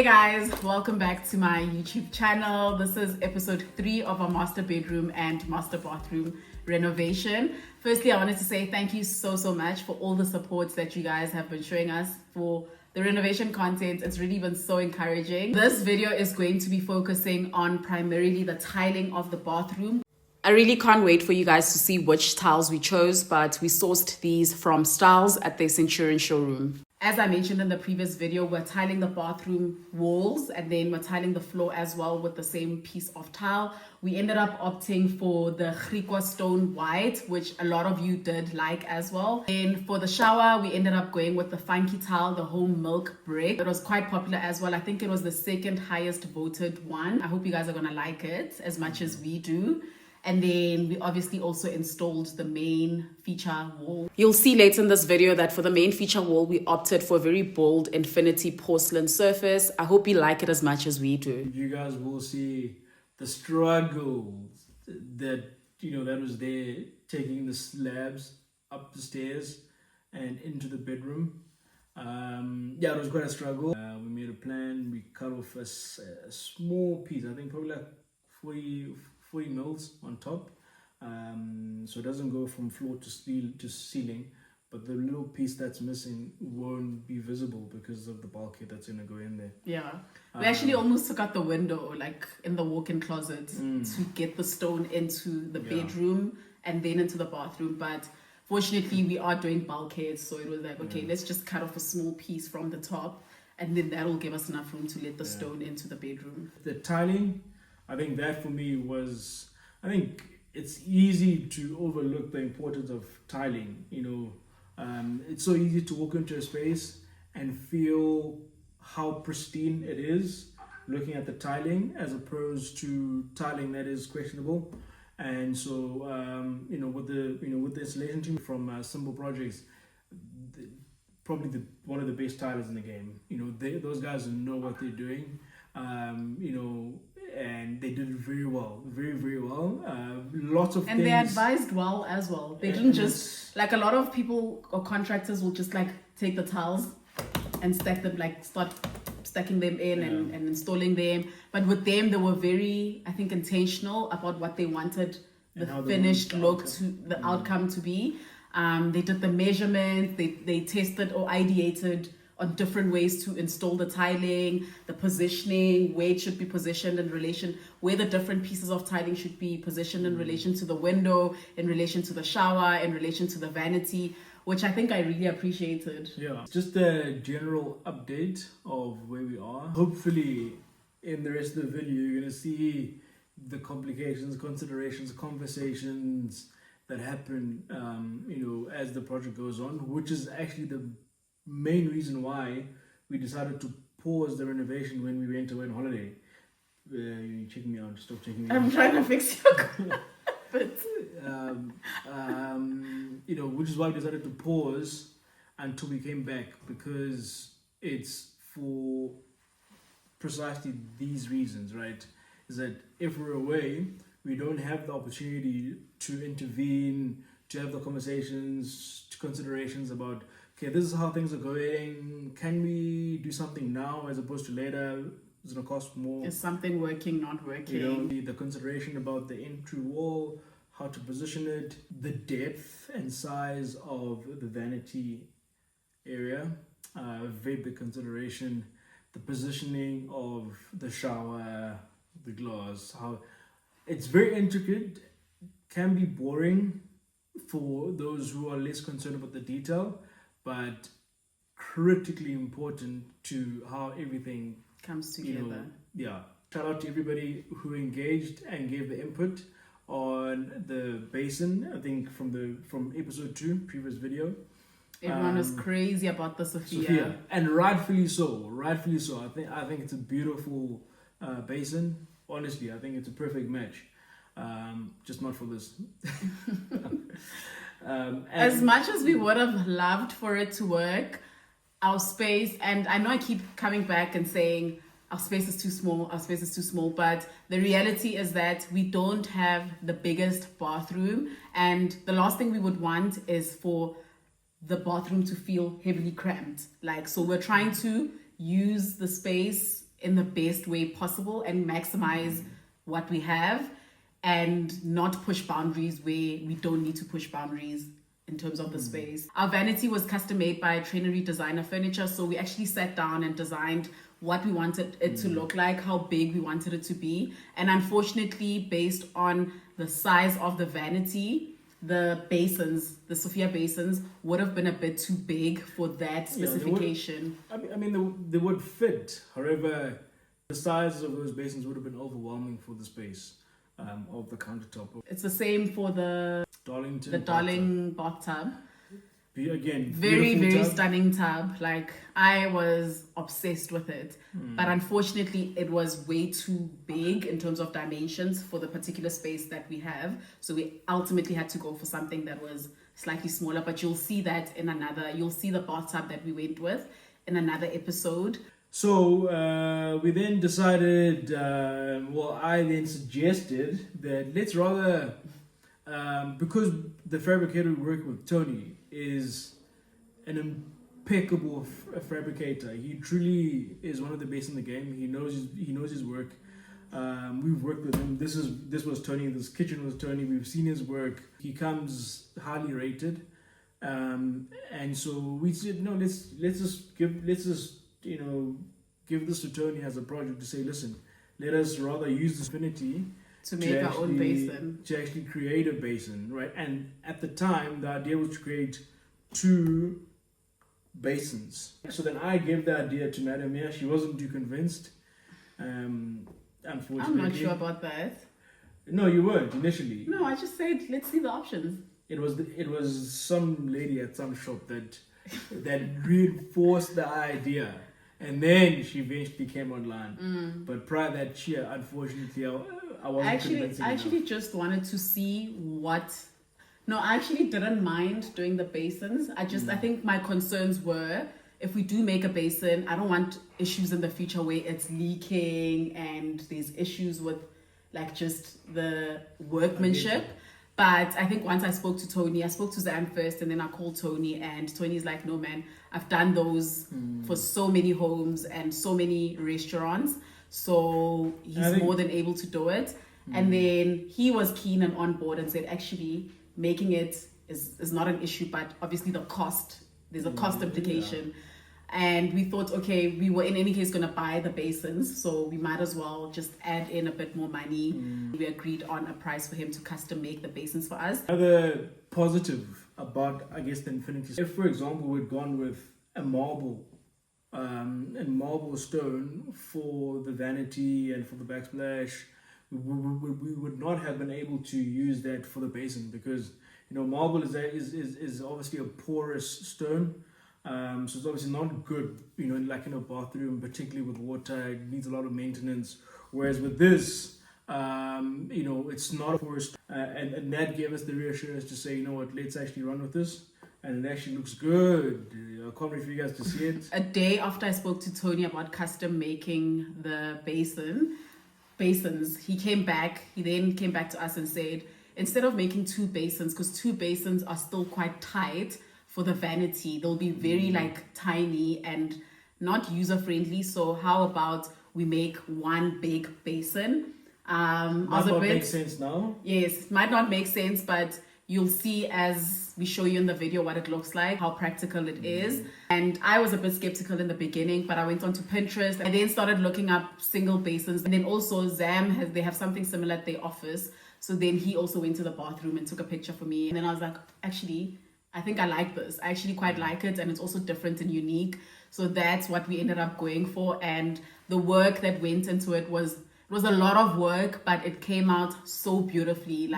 Hey guys, welcome back to my YouTube channel. This is episode 3 of our master bedroom and master bathroom renovation. Firstly, I wanted to say thank you so much for all the support that you guys have been showing us for the renovation content. It's really been so encouraging. This video is going to be focusing on primarily the tiling of the bathroom. I really can't wait for you guys to see which tiles we chose, but we sourced these from Styles at their Centurion showroom. As I mentioned in the previous video, we're tiling the bathroom walls and then we're tiling the floor as well with the same piece of tile. We ended up opting for the Griqua stone white, which a lot of you did like as well. And for the shower, we ended up going with the funky tile, the home milk brick. It was quite popular as well. I think it was the second highest voted one. I hope you guys are gonna like it as much as we do. And then we obviously also installed the main feature wall. You'll see later in this video that for the main feature wall, we opted for a very bold Infinity porcelain surface. I hope you like it as much as we do. You guys will see the struggles that, that was there, taking the slabs up the stairs and into the bedroom. It was quite a struggle. We made a plan. We cut off a small piece, I think probably like 40 mils on top, so it doesn't go from floor to ceiling, but the little piece that's missing won't be visible because of the bulkhead that's going to go in there. We actually almost took out the window, like in the walk-in closet, to get the stone into the bedroom and then into the bathroom, but fortunately we are doing bulkheads, so it was like, okay, let's just cut off a small piece from the top and then that will give us enough room to let the stone into the bedroom. The tiling, I think that for me was, I think it's easy to overlook the importance of tiling. It's so easy to walk into a space and feel how pristine it is looking at the tiling as opposed to tiling that is questionable. And so, with the installation team from Simple Projects, probably one of the best tilers in the game. Those guys know what they're doing. And they did it very well, very well. Lots of things. And they advised well as well. They didn't just, like a lot of people or contractors will just like take the tiles and stack them, like start stacking them in and installing them. But with them, they were very, I think, intentional about what they wanted the finished look to, the outcome to be. They did the measurements, they tested or ideated on different ways to install the tiling, the positioning, where it should be positioned in relation, where the different pieces of tiling should be positioned in relation to the window, in relation to the shower, in relation to the vanity, which I think I really appreciated. Yeah, just a general update of where we are. Hopefully in the rest of the video, you're gonna see the complications, considerations, conversations that happen, as the project goes on, which is actually the main reason why we decided to pause the renovation when we went away on holiday. You're checking me out. Stop checking me out. I'm trying to fix your carpet. Which is why we decided to pause until we came back, because it's for precisely these reasons, right? Is that if we're away, we don't have the opportunity to intervene, to have the conversations, considerations about, okay, this is how things are going. Can we do something now as opposed to later? It's going to cost more. Is something working, not working? The consideration about the entry wall, how to position it, the depth and size of the vanity area, very big consideration. The positioning of the shower, the glass, how it's very intricate, can be boring for those who are less concerned about the detail, but critically important to how everything comes together. Shout out to everybody who engaged and gave the input on the Basin. I think from episode 2, previous video. Everyone was crazy about the Sophia. And rightfully so. I think it's a beautiful Basin. Honestly, I think it's a perfect match. Just not for this. As much as we would have loved for it to work, our space, and I know I keep coming back and saying our space is too small, but the reality is that we don't have the biggest bathroom, and the last thing we would want is for the bathroom to feel heavily cramped. So we're trying to use the space in the best way possible and maximize what we have and not push boundaries where we don't need to push boundaries in terms of the space. Our vanity was custom made by Trainery Designer Furniture, so we actually sat down and designed what we wanted it to look like, how big we wanted it to be. And unfortunately, based on the size of the vanity, the basins, the Sophia basins, would have been a bit too big for that specification. I mean, they would fit. However, the size of those basins would have been overwhelming for the space of the countertop. It's the same for the Darling bathtub. Again, very tub. stunning tub. Like, I was obsessed with it, but unfortunately it was way too big in terms of dimensions for the particular space that we have, so we ultimately had to go for something that was slightly smaller. But you'll see that you'll see the bathtub that we went with in another episode. So we then decided, I then suggested that let's rather, because the fabricator we work with, Tony, is an impeccable fabricator. He truly is one of the best in the game. He knows his work. We've worked with him. This was Tony. This kitchen was Tony. We've seen his work. He comes highly rated, and so we said, no, let's just give this to Tony as a project to say, listen, let us rather use this Vanity to make our own basin, to actually create a basin, right? And at the time, the idea was to create 2 basins. So then I gave the idea to Madam Mia. She wasn't too convinced, unfortunately. I'm not sure about that. No, you weren't initially. No, I just said let's see the options. It was some lady at some shop that reinforced the idea. And then she eventually came online. But prior to that year, unfortunately, I wasn't convincing I actually just wanted to see what... No, I actually didn't mind doing the basins. I think my concerns were, if we do make a basin, I don't want issues in the future where it's leaking and there's issues with like just the workmanship. But I think once I spoke to Tony, I spoke to Zan first, and then I called Tony, and Tony's like, no, man, I've done those for so many homes and so many restaurants. So he's more than able to do it. And then he was keen and on board and said, actually, making it is not an issue, but obviously there's a cost implication. And we thought, okay, we were in any case going to buy the basins, so we might as well just add in a bit more money. We agreed on a price for him to custom make the basins for us. Another positive about, I guess, the Infinity, if, for example, we'd gone with a marble and marble stone for the vanity and for the backsplash, we would not have been able to use that for the basin, because marble is obviously a porous stone. So it's obviously not good, like in a bathroom, particularly with water. It needs a lot of maintenance. Whereas with this, it's not porous, and that gave us the reassurance to say, let's actually run with this, and it actually looks good. I can't wait for you guys to see it. A day after I spoke to Tony about custom making the basins, he then came back to us and said, instead of making 2 basins, because 2 basins are still quite tight for the vanity, they'll be very tiny and not user friendly. So how about we make 1 big basin? Might not make sense now. Yes, it might not make sense, but you'll see as we show you in the video what it looks like, how practical it is. And I was a bit skeptical in the beginning, but I went onto Pinterest and then started looking up single basins. And then also they have something similar at their office. So then he also went to the bathroom and took a picture for me. And then I was like, actually, I think I like this. I actually quite like it, and it's also different and unique. So that's what we ended up going for. And the work that went into it was a lot of work, but it came out so beautifully,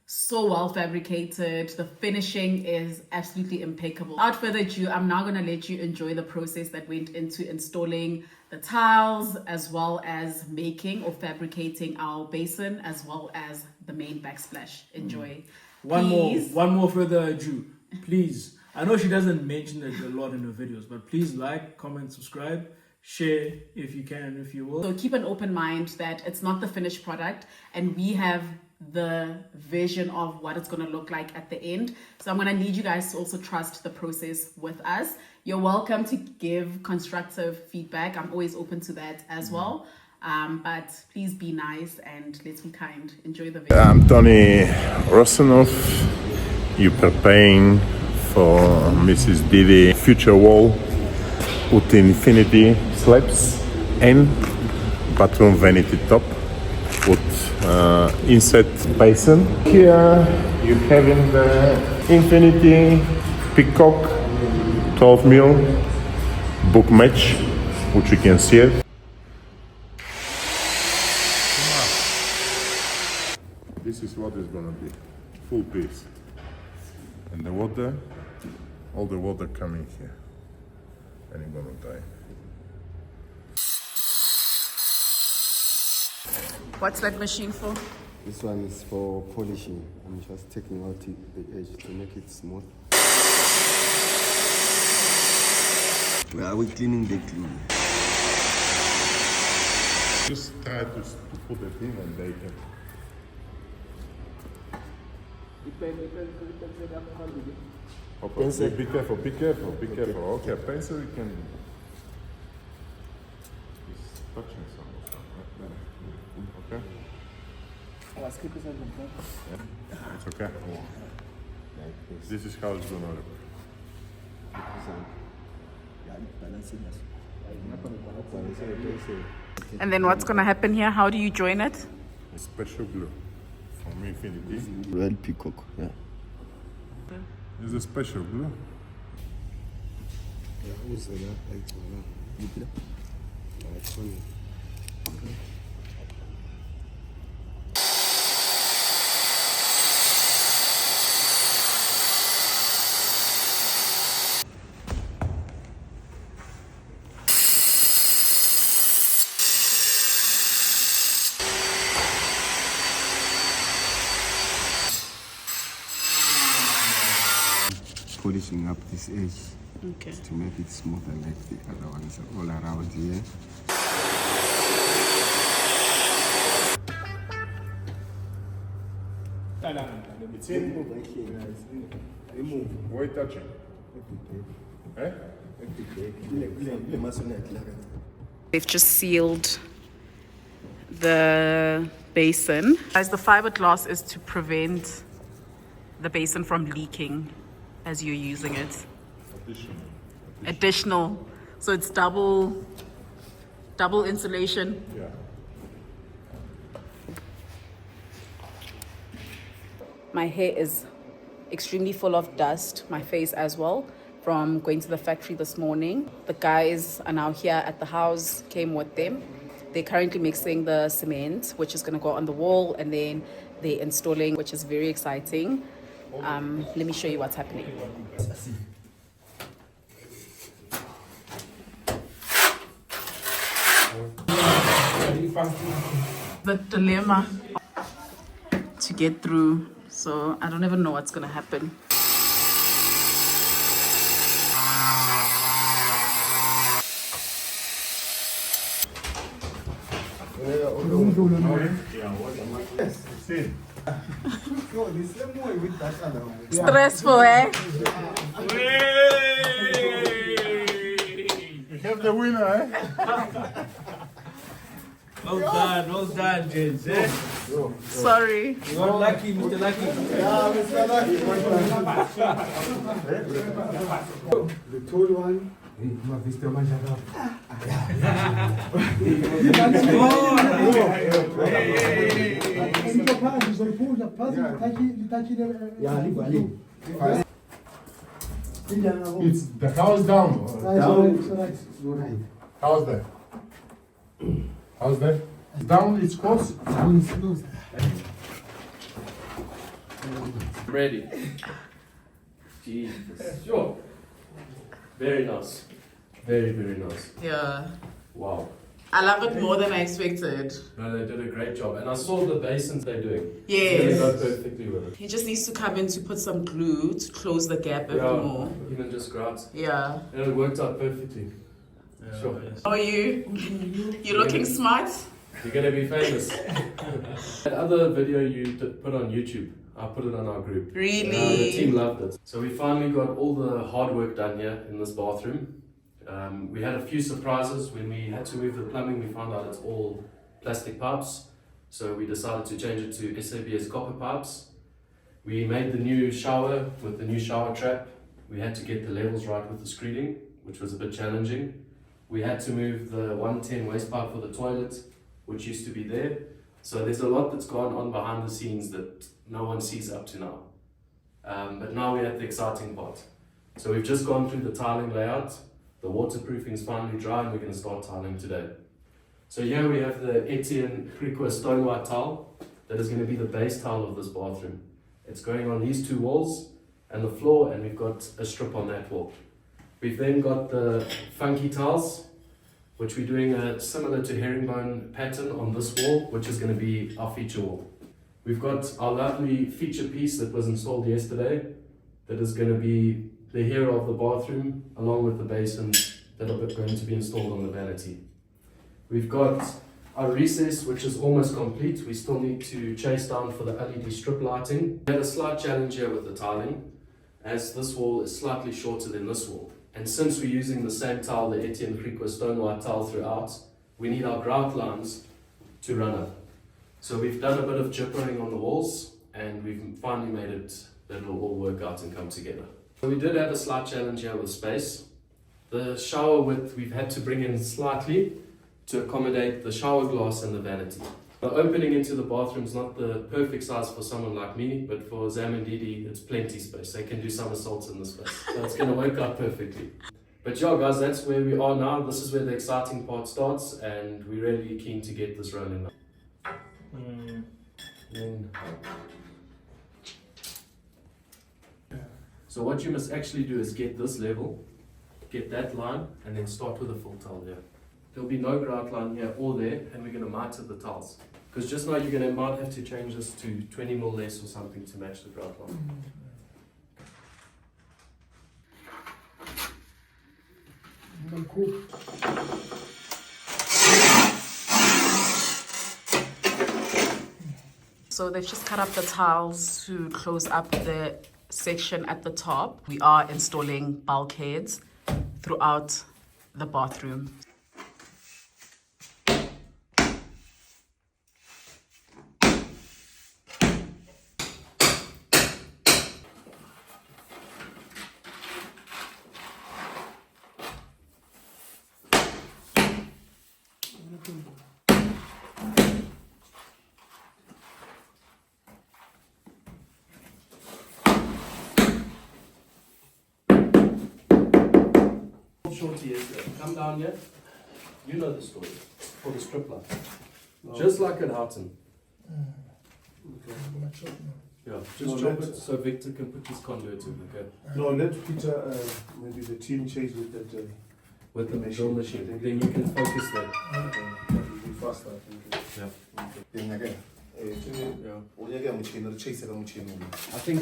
so well fabricated. The finishing is absolutely impeccable. Without further ado, I'm now going to let you enjoy the process that went into installing the tiles, as well as making or fabricating our basin, as well as the main backsplash. Enjoy. One more further ado, please. I know she doesn't mention it a lot in her videos, but please like, comment, subscribe, share if you can, if you will. So keep an open mind that it's not the finished product, and we have the vision of what it's going to look like at the end. So I'm going to need you guys to also trust the process with us. You're welcome to give constructive feedback. I'm always open to that as well. But please be nice and let's be kind. Enjoy the video. I'm Tony Rosanov. You're preparing for Mrs. Didi future wall with infinity slabs and bathroom vanity top with inset basin. Here you having the infinity peacock 12 mil book match, which you can see it. This is what it's gonna be, full piece. And the water, all the water coming here. And you're gonna die. What's that machine for? This one is for polishing. I'm just taking out the edge to make it smooth. Are we cleaning the clean? Just try to put it in and they can. Pencil. Be careful, be careful, be careful. Okay, pencil you can. It's touching something. Okay? Yeah, it's okay. This is how it's gonna look. And then what's going to happen here? How do you join it? Special glue from Infinity. Red peacock, yeah. It's a special glue. Polishing up this edge Okay. to make it smoother like the other ones all around here. It's in. Remove. Why touching? Eh? They've just sealed the basin. As the fiberglass is to prevent the basin from leaking as you're using it. Additional. So it's double insulation. Yeah. My hair is extremely full of dust, my face as well, from going to the factory this morning. The guys are now here at the house, came with them. They're currently mixing the cement, which is going to go on the wall, and then they're installing, which is very exciting. Let me show you what's happening. The dilemma to get through, so I don't even know what's going to happen. Stressful, eh? We have the winner, eh? Well done, James. Eh? Sorry. You are lucky, Mr. Lucky. The tall one. It's the house down. How's that? How's that? Down, it's close. Ready. Jesus. Sure. Very nice. Very, very nice. Yeah. Wow. I love it more than I expected. No, they did a great job. And I saw the basins they're doing. Yes. They go perfectly with it. He just needs to come in to put some glue to close the gap a bit Yeah, more. even just grabs. Yeah. And it worked out perfectly. Sure. How are you? You looking smart? You're gonna be famous. That other video you put on YouTube, I put it on our group. Really? The team loved it. So we finally got all the hard work done here in this bathroom. We had a few surprises. When we had to move the plumbing, we found out it's all plastic pipes. So we decided to change it to SABS copper pipes. We made the new shower with the new shower trap. We had to get the levels right with the screeding, which was a bit challenging. We had to move the 110 waste pipe for the toilet, which used to be there. So there's a lot that's gone on behind the scenes that no one sees up to now. But now we're at the exciting part. So we've just gone through the tiling layout. The waterproofing is finally dry and we're going to start tiling today. So here we have the Etienne Criqua stone white tile that is going to be the base tile of this bathroom. It's going on these two walls and the floor, and we've got a strip on that wall. We've then got the funky tiles, which we're doing a similar to herringbone pattern on this wall, which is going to be our feature wall. We've got our lovely feature piece that was installed yesterday that is going to be the hero of the bathroom, along with the basin that are going to be installed on the vanity. We've got our recess, which is almost complete. We still need to chase down for the LED strip lighting. We had a slight challenge here with the tiling, as this wall is slightly shorter than this wall. And since we're using the same tile, the Etienne Criqua stone white tile throughout, we need our grout lines to run up. So we've done a bit of gyppering on the walls, and we've finally made it that it'll all work out and come together. So we did have a slight challenge here with space. The shower width we've had to bring in slightly to accommodate the shower glass and the vanity. The opening into the bathroom is not the perfect size for someone like me, but for Zam and Didi, it's plenty space. They can do somersaults in this space. So it's going to work out perfectly. But yeah, guys, that's where we are now. This is where the exciting part starts, and we're really keen to get this rolling now. So what you must actually do is get this level, get that line, and then start with a full tile here. There'll be no grout line here or there, and we're going to miter the tiles. Because just now you're might have to change this to 20 mil less or something to match the grout line. So they've just cut up the tiles to close up the section at the top. We are installing bulkheads throughout the bathroom. Shorty is come down here. You know the story for the strip light. Just like at Houghton. Yeah, just chop it so Victor can put his conduit in, okay? No, let Peter, maybe the team chase with that. With the drill machine. Then you can focus there. It'll be faster. Yeah. Yeah. I think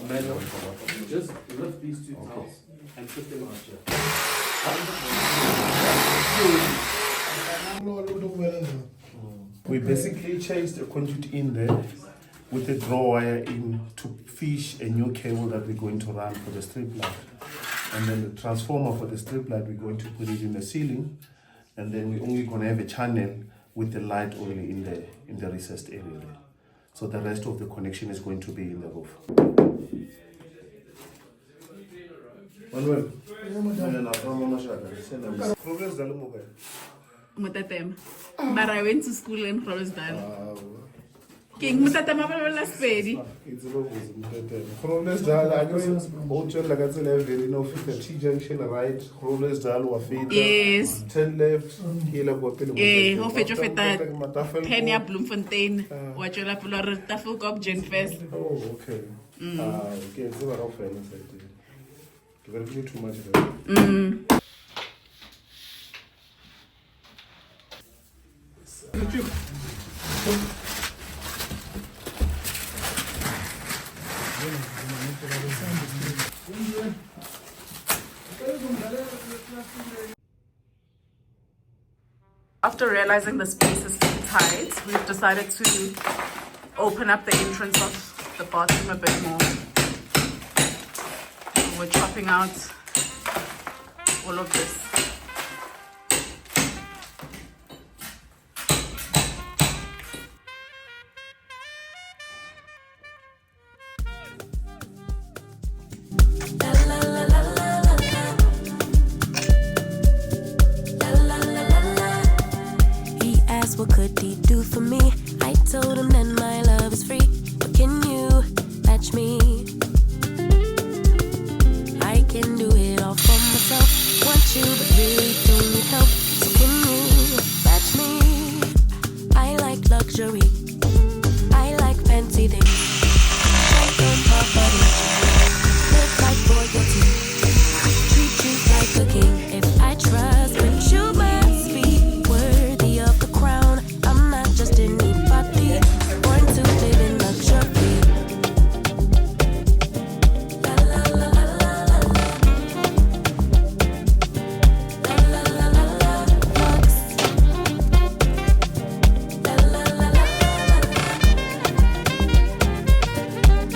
manual. Just lift these two tiles and put them out here. We basically chased a conduit in there with a draw wire in to fish a new cable that we're going to run for the strip light. And then the transformer for the strip light, we're going to put it in the ceiling. And then we're only going to have a channel with the light only in the recessed area there. So the rest of the connection is going to be in the roof. Manuel, Mutatem. But I went to school in Rosdale. King Mutatem Abela Spady. It's Robles Dal, I know Hotel Lagazel, very no fit, T junction right, Robles Dal, Wafita. Yes. 10 left, Hila Hotel. Ho fetch of it Penya Bloemfontein. Watch your Lapulor Tafukop Gen Fest. Oh, okay. Okay, it's over off. Very too much. after realizing the space is too tight, we've decided to open up the entrance of the bathroom a bit more. We're chopping out all of this. He asked what could he do for me. I told him that my love is free. But can you match me? I can do it all for myself. Want you, but really don't need help. So can you match me? I like luxury. I like fancy things. Like on my body. Live like royalty. Treat you like a king. If I trust, but you must be worthy of the crown. I'm not just anybody. Born to live in luxury. La la la la la la. La la la la la. Lux. La la la la la.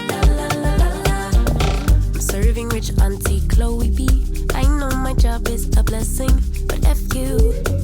La la la la la. I'm serving rich Auntie Chloe B. I know my job is a blessing, but F you.